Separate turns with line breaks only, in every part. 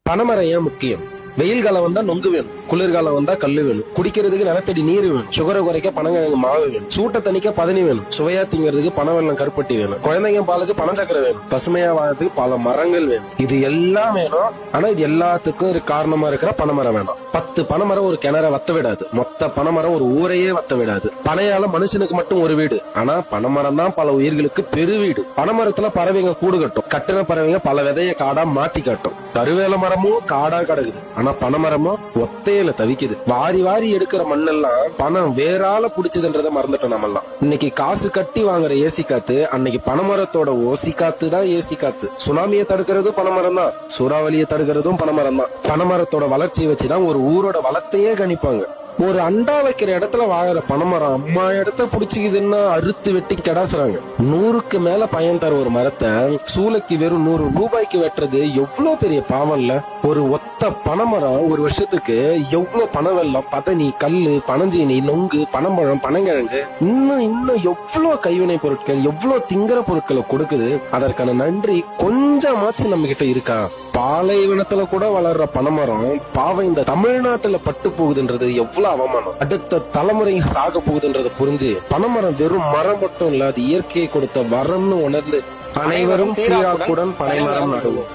பனைமரம் ஏன் முக்கியம்? வெயில் காலம் வந்தா நொங்கு வேணும், குளிர்காலம் வந்தா கல்லு வேணும், குடிக்கிறதுக்கு நிலத்தடி நீர் வேணும், சுகரை குறைக்க பனங்கிழங்கு மாவு வேணும், சூட்டை தணிக்க பதனி வேணும், சுவையா திங்கிறதுக்கு பனவெல்லம் கருப்பட்டி வேணும், குழந்தைங்க பாலுக்கு பனச்சக்கரை வேணும், பசுமையா வாழறதுக்கு பல மரங்கள் வேணும். இது எல்லாம் வேணும். ஆனா இது எல்லாத்துக்கும் ஒரு காரணமா இருக்கிற பனைமரம் வேணும். 10 பனைமரம் ஒரு கிணற வத்த விடாது. மொத்த பனைமரம் ஒரு ஊரையே வத்த விடாது. பனையால மனுஷனுக்கு மட்டும் ஒரு வீடு, ஆனா பனைமரம் தான் பல உயிர்களுக்கு பெருவீடு. பனைமரத்துல பறவைங்க கூடு கட்டும். கட்டின பறவைங்க பல விதைய காடா மாத்தி காட்டும். கருவேல மரமும் காடா கிடக்குது, ஆனா பனைமரமும் ஒத்தையில தவிக்குது. வாரி வாரி எடுக்கிற மண்ணெல்லாம் பணம் வேறால புடிச்சதுன்றத மறந்துட்டோம் நம்மெல்லாம். இன்னைக்கு காசு கட்டி வாங்குற ஏசி காத்து அன்னைக்கு பனைமரத்தோட ஓசி காத்து தான் ஏசி காத்து. சுனாமியை தடுக்கிறதும் பனைமரம் தான், சூறாவளியை தடுக்கிறதும் பனைமரம் தான். பனைமரத்தோட வளர்ச்சியை வச்சுதான் ஒரு ஊரோட வளத்தையே கணிப்பாங்க. ஒரு அண்டா வைக்கிற இடத்துல வாங்குற பனைமரம் அம்மா இடத்த புடிச்சுக்குதுன்னா அறுத்து வெட்டி கிடாசுறாங்க. 100க்கு மேல பயன் தர ஒரு மரத்தை சூளைக்கு வெறும் 100 ரூபாய்க்கு வெட்டுறது எவ்வளவு பெரிய பாவம் இல்ல? ஒரு ஒத்த பனைமரம் ஒரு வருஷத்துக்கு எவ்வளவு பனவெல்லம், பதனி, கல்லு, பனஞ்சீனி, நொங்கு, பனம்பழம், பனங்கிழங்கு, இன்னும் எவ்வளவு கைவினை பொருட்கள், எவ்வளவு திங்கிற பொருட்களை கொடுக்குது. அதற்கான நன்றி கொஞ்சமாச்சு நம்ம கிட்ட இருக்கா? பாலைவனத்துல கூட வளர்ற பனைமரம் பாவம் இந்த தமிழ்நாட்டுல பட்டு போகுதுன்றது எவ்வளவு அவமானம். அடுத்த தலைமுறை சாக போகுதுன்றத புரிஞ்சு பனைமரம் வெறும் மரம் மட்டும் இல்ல, அது இயற்கையை கொடுத்த வரம்னு உணர்ந்து அனைவரும் சீராக்குடன் பனைமரம் நடுவோம்.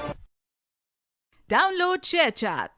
Download ShareChat.